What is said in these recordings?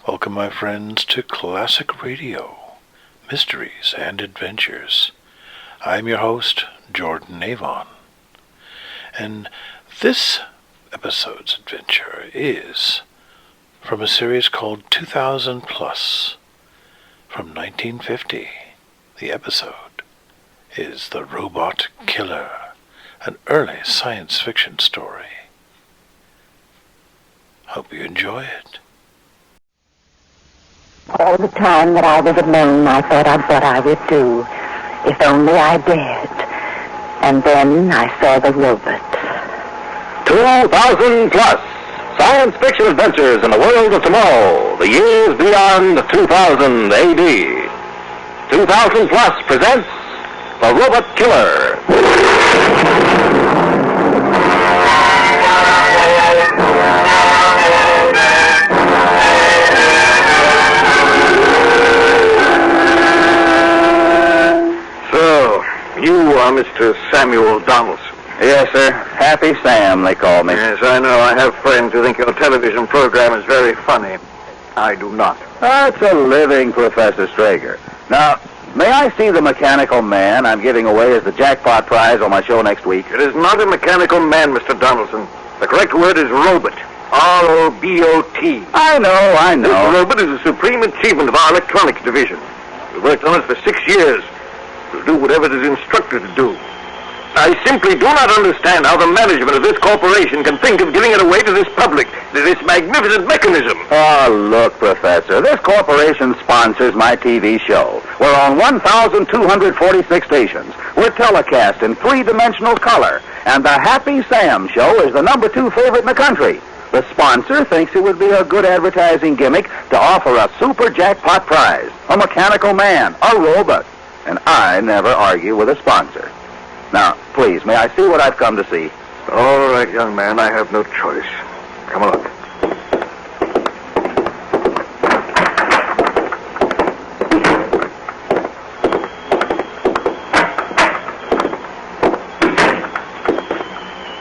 Welcome, my friends, to Classic Radio, Mysteries and Adventures. I'm your host, Jordan Avon, and this episode's adventure is from a series called 2000 Plus from 1950. The episode is The Robot Killer, an early science fiction story. Hope you enjoy it. All the time that I was alone, I thought of what I would do, if only I dared. And then I saw the robot. 2000 Plus, science fiction adventures in the world of tomorrow, the years beyond 2000 AD. 2000 Plus presents The Robot Killer. You are Mr. Samuel Donaldson. Yes, sir. Happy Sam, they call me. Yes, I know. I have friends who think your television program is very funny. I do not. That's a living, Professor Strager. Now, may I see the mechanical man I'm giving away as the jackpot prize on my show next week? It is not a mechanical man, Mr. Donaldson. The correct word is robot. R-O-B-O-T. I know. This robot is a supreme achievement of our electronics division. We worked on it for 6 years. To do whatever it is instructed to do. I simply do not understand how the management of this corporation can think of giving it away to this public, to this magnificent mechanism. Oh, look, Professor, this corporation sponsors my TV show. We're on 1,246 stations. We're telecast in three-dimensional color, and the Happy Sam show is the number 2 favorite in the country. The sponsor thinks it would be a good advertising gimmick to offer a super jackpot prize, a mechanical man, a robot. And I never argue with a sponsor. Now, please, may I see what I've come to see? All right, young man, I have no choice. Come along.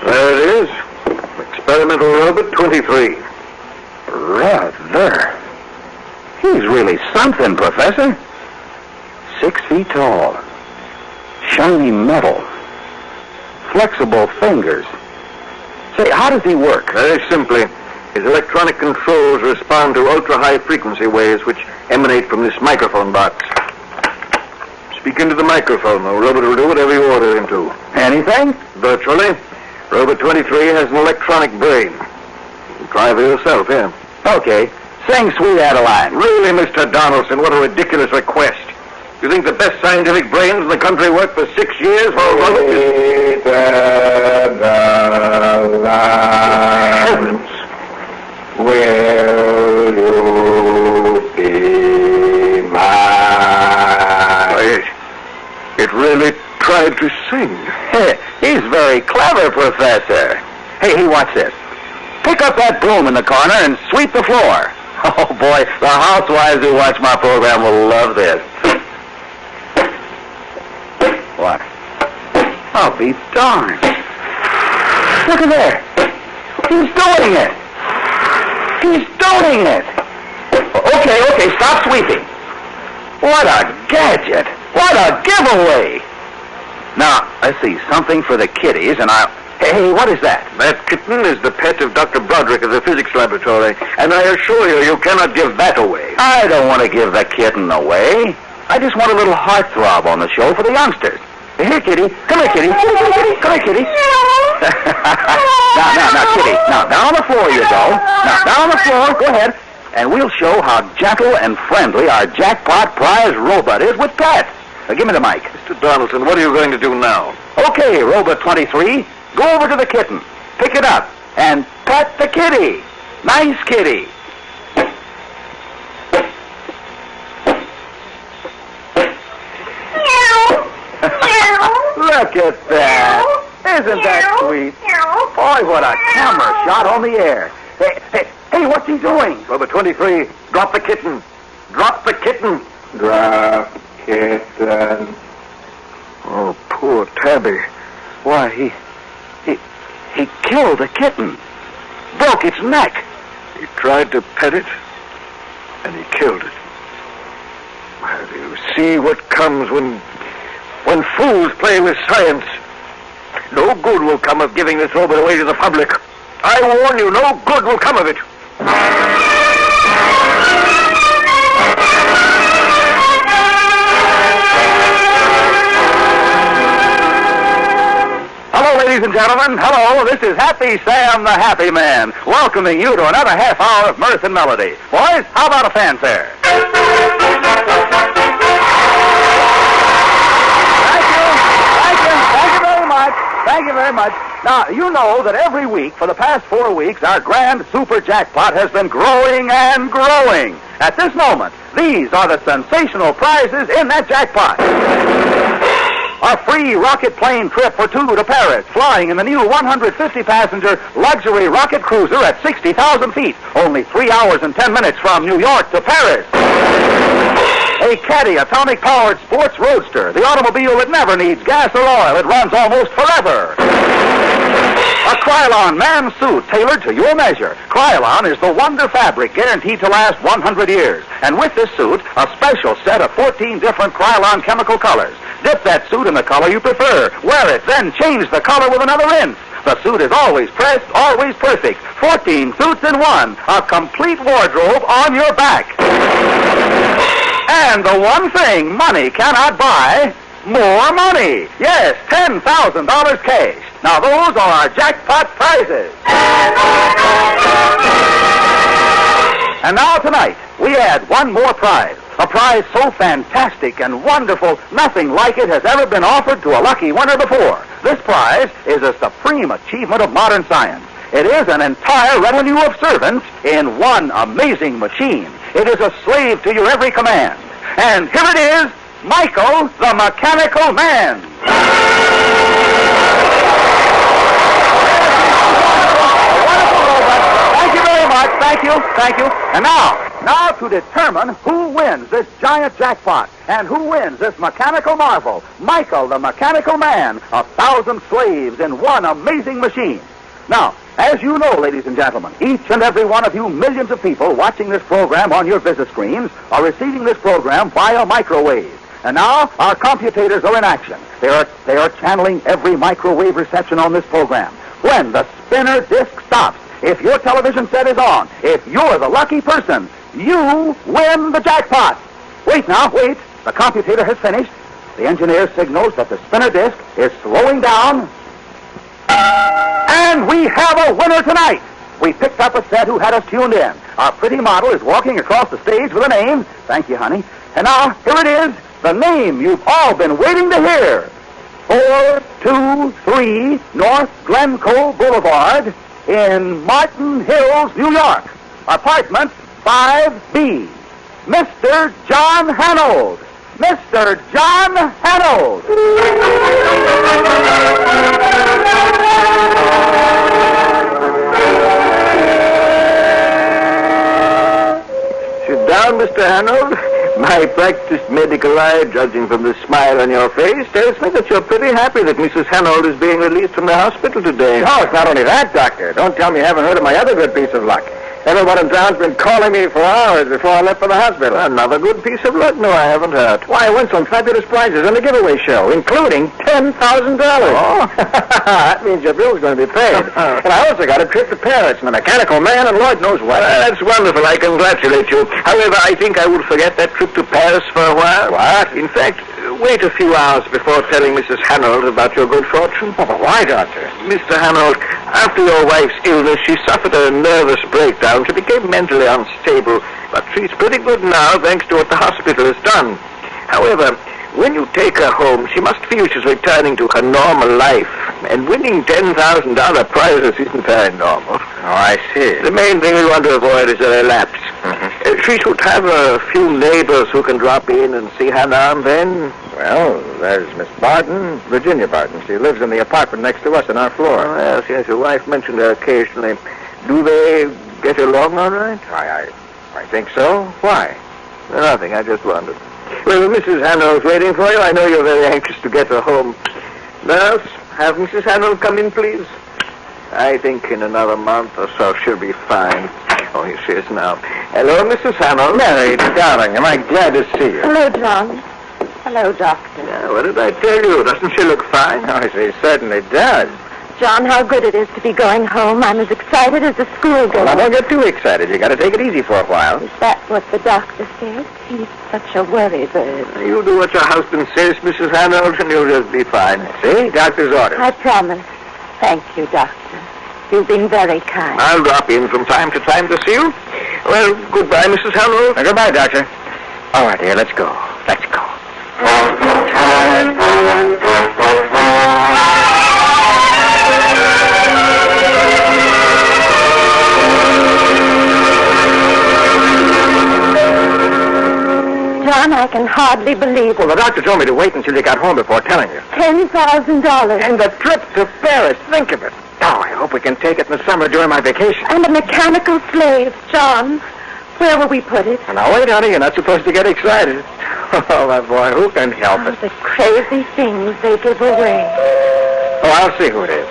There it is. Experimental robot 23. Rather. He's really something, Professor. 6 feet tall, shiny metal, flexible fingers. Say, how does he work? Very simply, his electronic controls respond to ultra-high frequency waves which emanate from this microphone box. Speak into the microphone. The robot will do whatever you order him to. Anything? Virtually. Robot 23 has an electronic brain. You can try for yourself, yeah. Okay. Sing Sweet Adeline. Really, Mr. Donaldson, what a ridiculous request. You think the best scientific brains in the country work for 6 years for a robot? Heavens! Will you be mine? It really tried to sing. He's very clever, Professor. Hey, watch this. Pick up that broom in the corner and sweep the floor. Oh, boy, the housewives who watch my program will love this. What? I'll be darned. Look at there. He's doing it. Okay, stop sweeping. What a gadget. What a giveaway. Now, let's see, something for the kiddies, and I'll... Hey, what is that? That kitten is the pet of Dr. Broderick of the physics laboratory, and I assure you, you cannot give that away. I don't want to give the kitten away. I just want a little heartthrob on the show for the youngsters. Here, kitty. Come here, kitty. Come here, kitty. Now, kitty. Now, down on the floor you go. Now, down on the floor. Go ahead. And we'll show how gentle and friendly our jackpot prize robot is with pets. Now, give me the mic. Mr. Donaldson, what are you going to do now? Okay, Robot 23. Go over to the kitten. Pick it up. And pet the kitty. Nice kitty. Look at that. Isn't that sweet? Boy, what a camera shot on the air. Hey, what's he doing? Robot 23, drop the kitten. Drop the kitten. Drop kitten. Oh, poor Tabby. Why, he killed the kitten. Broke its neck. He tried to pet it. And he killed it. Well, you see what comes when fools play with science. No good will come of giving this robot away to the public. I warn you, no good will come of it. Hello, ladies and gentlemen. Hello, this is Happy Sam the Happy Man, welcoming you to another half hour of mirth and melody. Boys, how about a fanfare? Thank you very much. Now, you know that every week for the past 4 weeks, our grand super jackpot has been growing and growing. At this moment, these are the sensational prizes in that jackpot. A free rocket plane trip for two to Paris, flying in the new 150-passenger luxury rocket cruiser at 60,000 feet, only 3 hours and 10 minutes from New York to Paris. A Caddy atomic-powered sports roadster, the automobile that never needs gas or oil. It runs almost forever. A Krylon man suit tailored to your measure. Krylon is the wonder fabric guaranteed to last 100 years. And with this suit, a special set of 14 different Krylon chemical colors. Dip that suit in the color you prefer. Wear it, then change the color with another rinse. The suit is always pressed, always perfect. 14 suits in one. A complete wardrobe on your back. And the one thing money cannot buy, more money. Yes, $10,000 cash. Now those are our jackpot prizes. And now tonight, we add one more prize. A prize so fantastic and wonderful, nothing like it has ever been offered to a lucky winner before. This prize is a supreme achievement of modern science. It is an entire retinue of servants in one amazing machine. It is a slave to your every command. And here it is, Michael the Mechanical Man. Thank you very much. Thank you. And now to determine who wins this giant jackpot and who wins this mechanical marvel, Michael the Mechanical Man, 1,000 slaves in one amazing machine. Now, as you know, ladies and gentlemen, each and every one of you millions of people watching this program on your visit screens are receiving this program via microwave. And now our computators are in action. They are channeling every microwave reception on this program. When the spinner disc stops, if your television set is on, if you're the lucky person, you win the jackpot. Wait. The computator has finished. The engineer signals that the spinner disc is slowing down. And we have a winner tonight. We picked up a set who had us tuned in. Our pretty model is walking across the stage with a name. Thank you, honey. And now, here it is, the name you've all been waiting to hear. 423 North Glencoe Boulevard in Martin Hills, New York. Apartment 5B. Mr. John Hanold. Mr. John Hanold. Sit down, Mr. Hanold. My practiced medical eye, judging from the smile on your face, tells me that you're pretty happy that Mrs. Hanold is being released from the hospital today. No, it's not only that, Doctor. Don't tell me you haven't heard of my other good piece of luck. Everyone in town's been calling me for hours before I left for the hospital. Another good piece of luck? No, I haven't heard. Why, I won some fabulous prizes on the giveaway show, including $10,000. Oh? That means your bill's going to be paid. And I also got a trip to Paris and a mechanical man and Lord knows what. That's wonderful. I congratulate you. However, I think I will forget that trip to Paris for a while. What? In fact, wait a few hours before telling Mrs. Hanold about your good fortune. Oh, but why, Doctor? Mr. Hanold, after your wife's illness, she suffered a nervous breakdown. She became mentally unstable, but she's pretty good now, thanks to what the hospital has done. However, when you take her home, she must feel she's returning to her normal life, and winning $10,000 prizes isn't very normal. Oh, I see. The main thing we want to avoid is a relapse. She should have a few neighbors who can drop in and see her now and then. Well, there's Miss Barton, Virginia Barton. She lives in the apartment next to us on our floor. Oh, yes, your wife mentioned her occasionally. Do they get along all right? I think so. Why? Nothing, I just wondered. Well, Mrs. Hanold's waiting for you. I know you're very anxious to get her home. Nurse, have Mrs. Hanold come in, please. I think in another month or so she'll be fine. Oh, he says now. Hello, Mrs. Hanold. Mary, darling, am I glad to see you? Hello, John. Hello, Doctor. Yeah, what did I tell you? Doesn't she look fine? Oh, she certainly does. John, how good it is to be going home. I'm as excited as a schoolgirl. Well, now, don't get too excited. You got to take it easy for a while. Is that what the doctor said? He's such a worry bird. You do what your husband says, Mrs. Hanold, and you'll just be fine. See? Doctor's orders. I promise. Thank you, Doctor. You've been very kind. I'll drop in from time to time to see you. Well, goodbye, Mrs. Hanold. Goodbye, Doctor. All right, dear, let's go. Let's go. John, I can hardly believe it. Well, the doctor told me to wait until you got home before telling you. $10,000. And the trip to Paris, think of it. Oh, I hope we can take it in the summer during my vacation. And a mechanical slave, John. Where will we put it? Now, wait, honey, you're not supposed to get excited. Oh, my boy, who can help Oh, it? the crazy things they give away. Oh, I'll see who it is.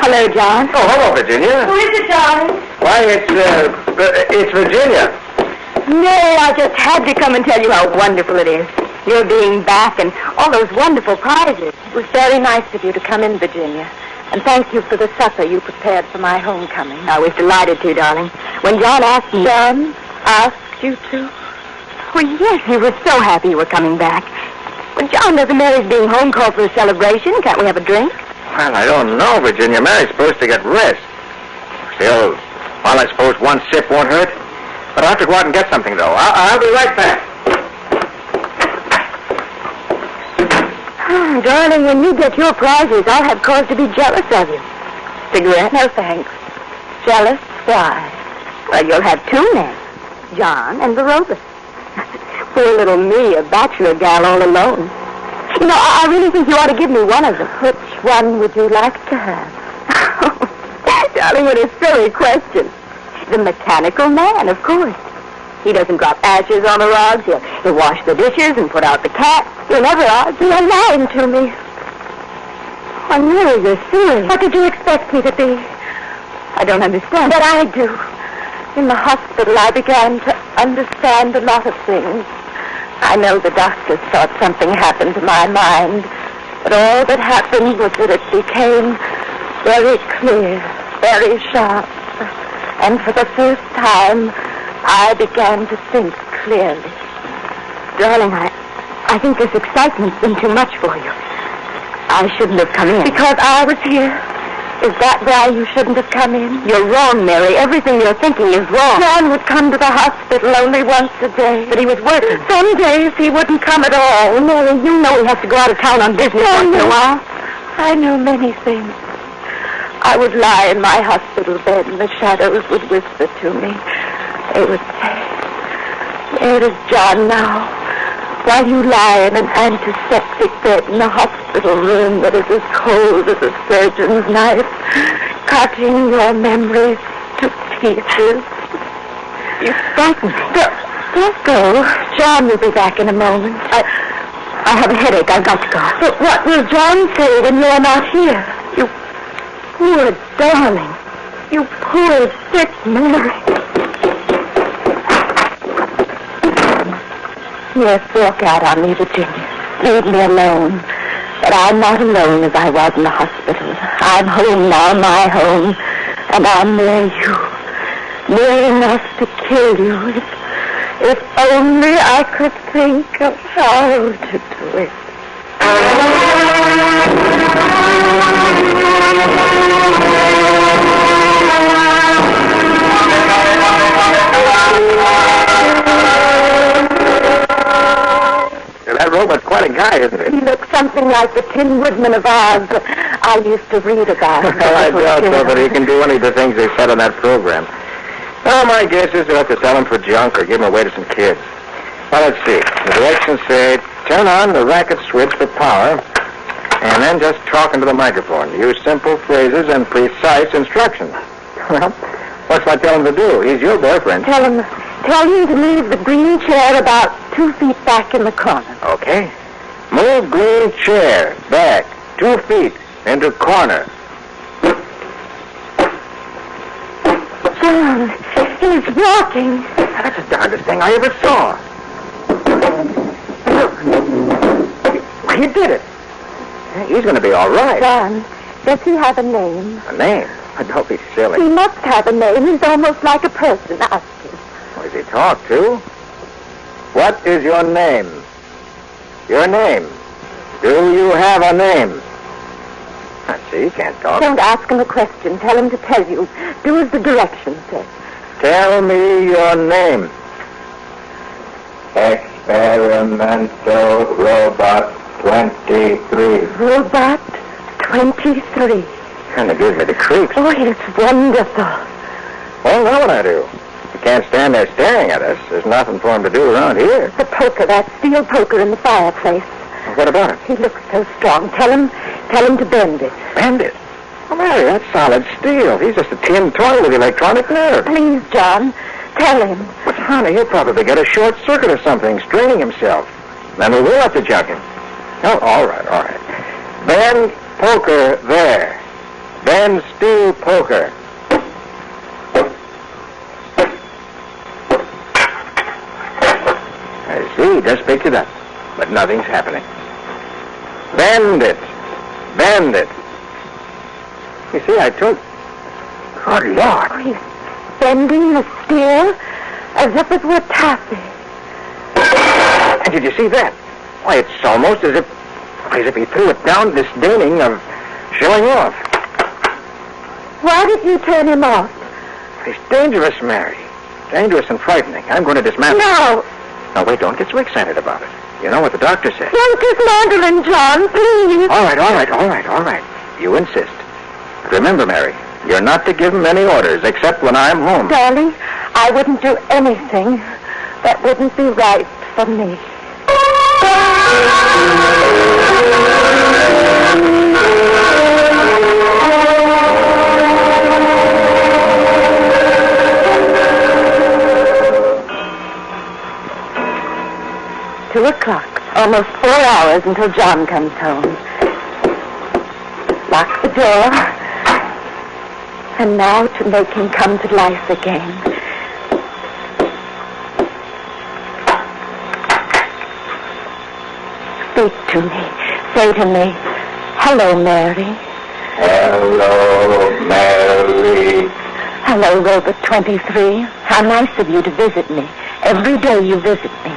Hello, John. Oh, hello, Virginia. Who is it, darling? Why, it's Virginia. Mary, I just had to come and tell you how wonderful it is. Your being back and all those wonderful prizes. It was very nice of you to come in, Virginia. And thank you for the supper you prepared for my homecoming. I was delighted to, darling. When John asked me... John asked you to? Well, yes, he was so happy you were coming back. When John doesn't Mary's being home called for a celebration, can't we have a drink? Well, I don't know, Virginia. Mary's supposed to get rest. Still, well, I suppose one sip won't hurt. But I'll have to go out and get something, though. I'll be right back. Darling, when you get your prizes, I'll have cause to be jealous of you. Cigarette? No, thanks. Jealous? Why? Well, you'll have two men, John and Baroba. Poor little me, a bachelor gal all alone. You know, I really think you ought to give me one of them. Which one would you like to have? Darling, what a silly question. The mechanical man, of course. He doesn't drop ashes on the rugs. He'll wash the dishes and put out the cat. He'll never argue. You're lying to me. Oh, Mary, you're serious. What did you expect me to be? I don't understand. But I do. In the hospital, I began to understand a lot of things. I know the doctors thought something happened to my mind, but all that happened was that it became very clear, very sharp. And for the first time, I began to think clearly. Darling, I think this excitement's been too much for you. I shouldn't have come in. Because I was here? Is that why you shouldn't have come in? You're wrong, Mary. Everything you're thinking is wrong. John would come to the hospital only once a day. But he was working. Some days he wouldn't come at all. Mary, you know he has to go out of town on business once in a while. I knew many things. I would lie in my hospital bed and the shadows would whisper to me. They would say, "Where is John now?" While you lie in an antiseptic bed in a hospital room that is as cold as a surgeon's knife, cutting your memories to pieces. You frighten me. Don't go. John will be back in a moment. I have a headache. I've got to go. But what will John say when you're not here? You poor darling. You poor sick Mary. Yes, walk out on me, Virginia. Leave me alone. But I'm not alone as I was in the hospital. I'm home now, my home. And I'm near you. Near enough to kill you. If only I could think of how to do it. That robot's quite a guy, isn't He it? looks something like the Tin Woodman of Oz that I used to read about. Well, I doubt so that he can do any of the things they said on that program. Well, my guess is they'll have to sell him for junk or give him away to some kids. Well, let's see. The directions say, turn on the racket switch for power, and then just talk into the microphone. Use simple phrases and precise instructions. Well, what's I tell him to do? He's your boyfriend. Tell him to leave the green chair about 2 feet back in the corner. Okay. Move green chair back 2 feet into corner. John, he's walking. That's the darndest thing I ever saw. Look. He did it. He's going to be all right. John, does he have a name? A name? Don't be He silly. must have a name. He's almost like a person. Ask him. Who does he talk to? What is your name? Your name. Do you have a name? I see, you can't talk. Don't ask him a question. Tell him to tell you. Do as the directions say. Tell me your name. Experimental Robot 23. Robot 23. Kind of gives me the creeps. Oh, it's wonderful. Well, now what I do? He can't stand there staring at us. There's nothing for him to do around here. The poker, that steel poker in the fireplace. Well, what about it? He looks so strong. Tell him to bend it. Bend it. Well, Mary, that's solid steel. He's just a tin toy with electronic nerve. Please, John, tell him. But, honey, he'll probably get a short circuit or something, straining himself. Then we will have to jug him. Oh, all right. Bend poker there. Bend steel poker. I see, just picked it up. But nothing's happening. Bend it. Bend it. You see, I told... Good Lord. Oh, he's bending the steel as if it were taffy. And did you see that? Why, it's almost as if he threw it down, disdaining of showing off. Why did you turn him off? He's dangerous, Mary. Dangerous and frightening. I'm going to dismantle... No. Now, wait, don't get so excited about it. You know what the doctor said. Don't dismantle him, John, please. All right. You insist. But remember, Mary, you're not to give him any orders except when I'm home. Darling, I wouldn't do anything that wouldn't be right for me. Two o'clock. Almost 4 hours until John comes home. Lock the door. And now to make him come to life again. Speak to me. Say to me, hello, Mary. Hello, Mary. Hello, Robot 23. How nice of you to visit me. Every day you visit me.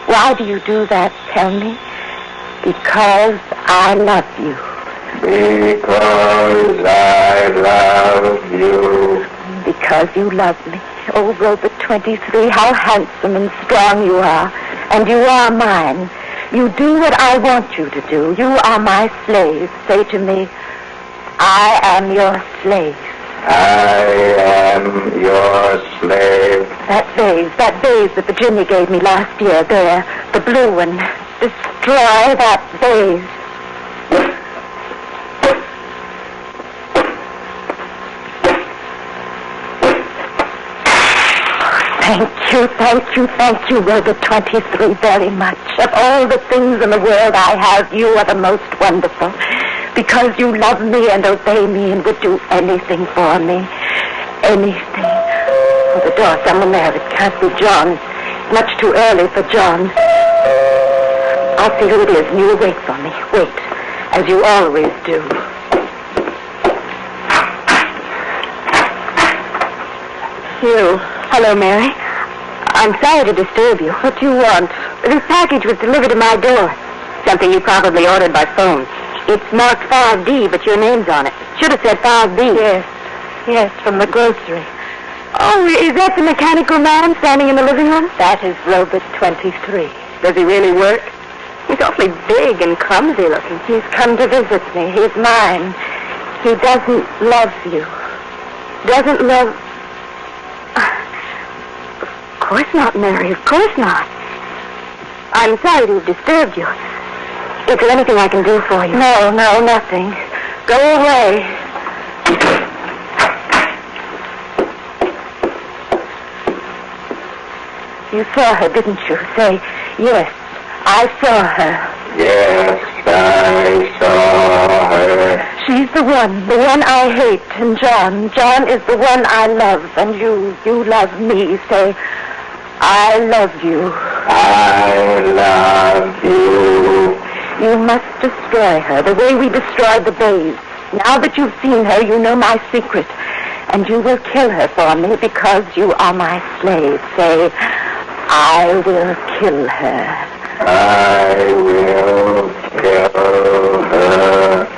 Why do you do that, tell me? Because I love you. Because I love you. Because you love me. Oh, Robot 23, how handsome and strong you are. And you are mine. You do what I want you to do. You are my slave. Say to me, I am your slave. I am your slave. That vase that the Jimmy gave me last year, there, the blue one. Destroy that vase. Thank you, Robot 23, very much. Of all the things in the world I have, you are the most wonderful. Because you love me and obey me and would do anything for me. Anything. Oh, the door, someone there. It can't be John. It's much too early for John. I'll see who it is, and you will wait for me. Wait, as you always do. You. Hello, Mary. I'm sorry to disturb you. What do you want? This package was delivered to my door. Something you probably ordered by phone. It's marked 5D, but your name's on it. Should have said 5B. Yes, from the grocery. Oh, is that the mechanical man standing in the living room? That is Robot 23. Does he really work? He's awfully big and clumsy looking. He's come to visit me. He's mine. He doesn't love you. Doesn't love... Of course not, Mary. Of course not. I'm sorry to have disturbed you. Is there anything I can do for you? No, nothing. Go away. You saw her, didn't you? Say, yes, I saw her. Yes, I saw her. She's the one I hate. And John is the one I love. And you love me. Say, I love you. I love you. You must destroy her the way we destroyed the babes. Now that you've seen her, you know my secret. And you will kill her for me because you are my slave. Say, I will kill her. I will kill her.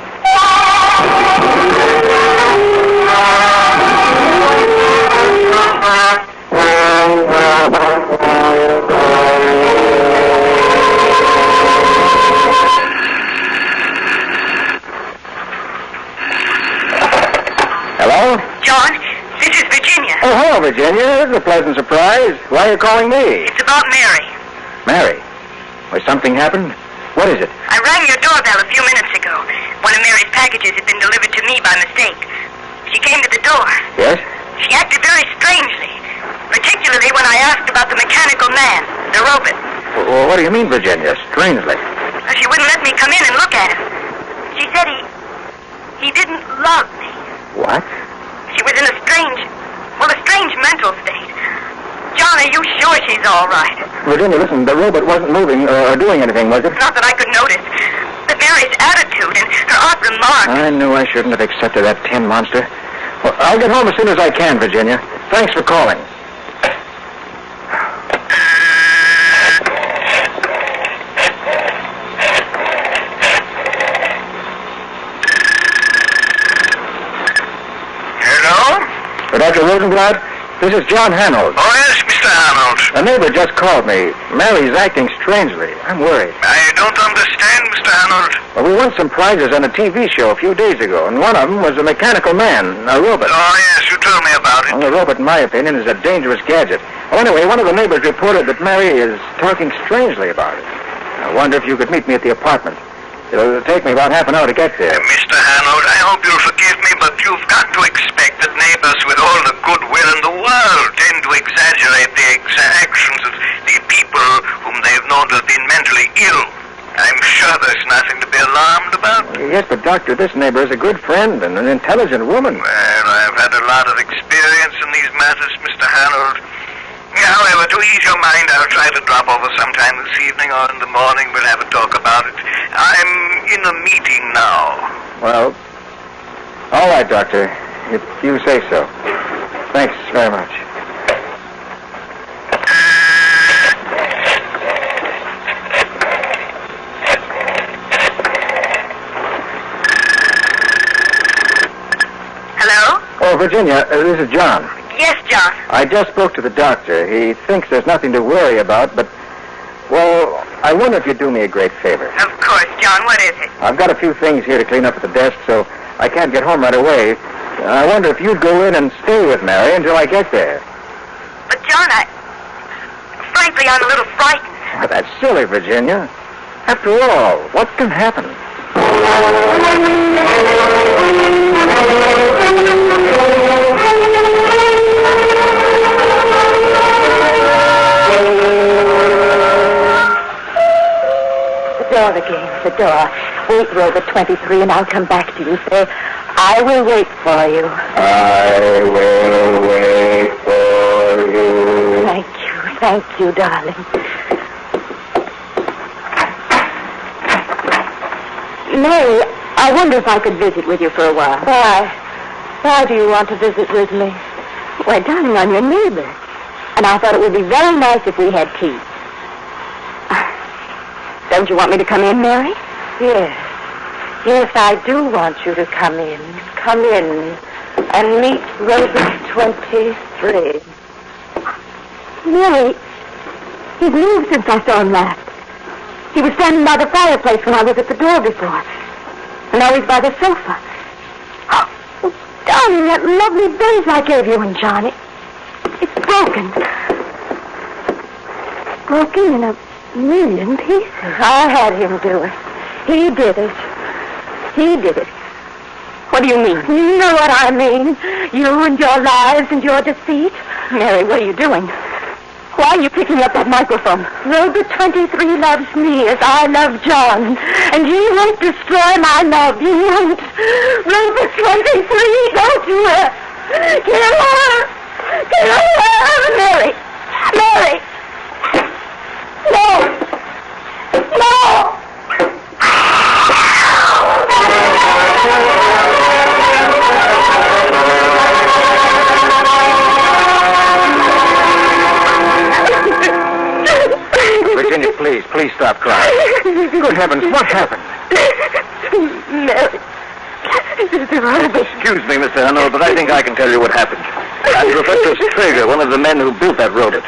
Hello? John, this is Virginia. Oh, hello, Virginia. This is a pleasant surprise. Why are you calling me? It's about Mary. Mary. Has something happened? What is it? I rang your doorbell a few minutes ago. One of Mary's packages had been delivered to me by mistake. She came to the door. Yes? She acted very strangely, particularly when I asked about the mechanical man, the robot. Well, what do you mean, Virginia? Strangely. She wouldn't let me come in and look at him. She said he didn't love me. What? She was in a strange mental state. John, are you sure she's all right? Virginia, listen, the robot wasn't moving or doing anything, was it? Not that I could notice. But Mary's attitude and her odd remarks. I knew I shouldn't have accepted that tin monster. Well, I'll get home as soon as I can, Virginia. Thanks for calling. Hello? Dr. Rosenblatt, this is John Hanold. Oh, yes, Mr. Arnold. A neighbor just called me. Mary's acting strangely. I'm worried. I don't understand, Mr. Arnold. Well, we won some prizes on a TV show a few days ago, and one of them was a mechanical man, a robot. Oh, yes, you told me about it. Well, the robot, in my opinion, is a dangerous gadget. Well, anyway, one of the neighbors reported that Mary is talking strangely about it. I wonder if you could meet me at the apartment. It'll take me about half an hour to get there. Mr. Hanold, I hope you'll forgive me, but you've got to expect that neighbors with all the goodwill in the world tend to exaggerate the actions of the people whom they've known to have been mentally ill. I'm sure there's nothing to be alarmed about. Yes, but, Doctor, this neighbor is a good friend and an intelligent woman. Well, I've had a lot of experience in these matters, Mr. Hanold. However, to ease your mind, I'll try to drop over sometime this evening or in the morning. We'll have a talk about it. I'm in a meeting now. Well, all right, Doctor, if you say so. Thanks very much. Hello? Oh, Virginia, this is John. Yes, John. I just spoke to the doctor. He thinks there's nothing to worry about, but, well, I wonder if you'd do me a great favor. Of course, John. What is it? I've got a few things here to clean up at the desk, so I can't get home right away. I wonder if you'd go in and stay with Mary until I get there. But, John, frankly, I'm a little frightened. Oh, that's silly, Virginia. After all, what can happen? The door again, the door. Wait, Robot 23, and I'll come back to you. Say, I will wait for you. I will wait for you. Thank you, darling. Mary, I wonder if I could visit with you for a while. Why? Why do you want to visit with me? Why, darling, I'm your neighbor. And I thought it would be very nice if we had tea. Don't you want me to come in, Mary? Yes. Yes, I do want you to come in. Come in and meet Robot 23. Mary, he's moved since I saw him last. He was standing by the fireplace when I was at the door before. And now he's by the sofa. Oh, darling, that lovely vase I gave you and Johnny. It's broken. Broken in a million pieces. I had him do it. He did it. He did it. What do you mean? You know what I mean. You and your lies and your deceit. Mary, what are you doing? Why are you picking up that microphone? Robot 23 loves me as I love John, and he won't destroy my love. He won't. Robot 23, go to her. Kill her. Kill her. Mary. Mary. No. No. Virginia, please stop crying. Good heavens, what happened? Mary. Excuse me, Mr. Arnold, but I think I can tell you what happened. I'm Professor Strager, one of the men who built that robot.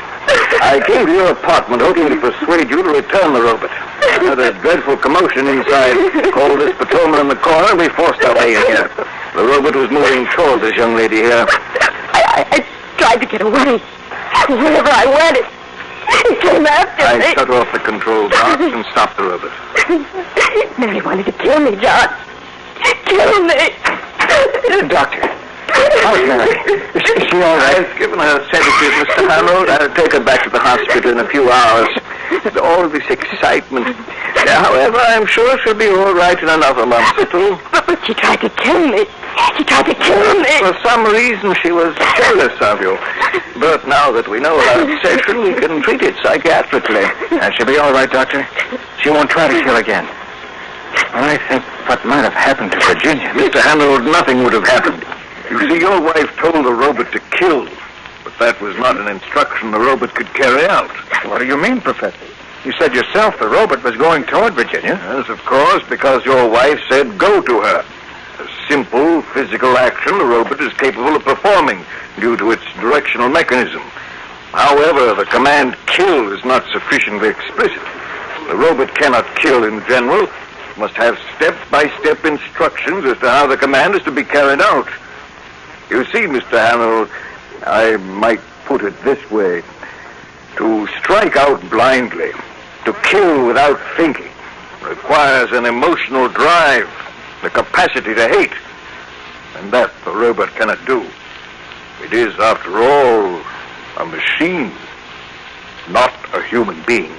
I came to your apartment hoping to persuade you to return the robot. I heard a dreadful commotion inside. Called this patrolman in the corner, and we forced our way in here. The robot was moving toward this young lady here. I tried to get away. Wherever I went, it came after me. I shut off the control box and stopped the robot. Mary wanted to kill me, John. Kill me. Doctor, how's Mary? Is she all right? I've given her a sedative, Mr. Arnold. I'll take her back to the hospital in a few hours. All this excitement. However, I'm sure she'll be all right in another month or two. But she tried to kill me. She tried to kill me. For some reason, she was jealous of you. But now that we know her obsession, we can treat it psychiatrically. And she'll be all right, Doctor? She won't try to kill again. I think what might have happened to Virginia. Mr. Arnold, nothing would have happened. You see, your wife told the robot to kill. But that was not an instruction the robot could carry out. What do you mean, Professor? You said yourself the robot was going toward Virginia. Yes, of course, because your wife said go to her. A simple physical action the robot is capable of performing due to its directional mechanism. However, the command kill is not sufficiently explicit. The robot cannot kill in general. It must have step-by-step instructions as to how the command is to be carried out. You see, Mr. Arnold, I might put it this way. To strike out blindly, to kill without thinking, requires an emotional drive, the capacity to hate. And that the robot cannot do. It is, after all, a machine, not a human being.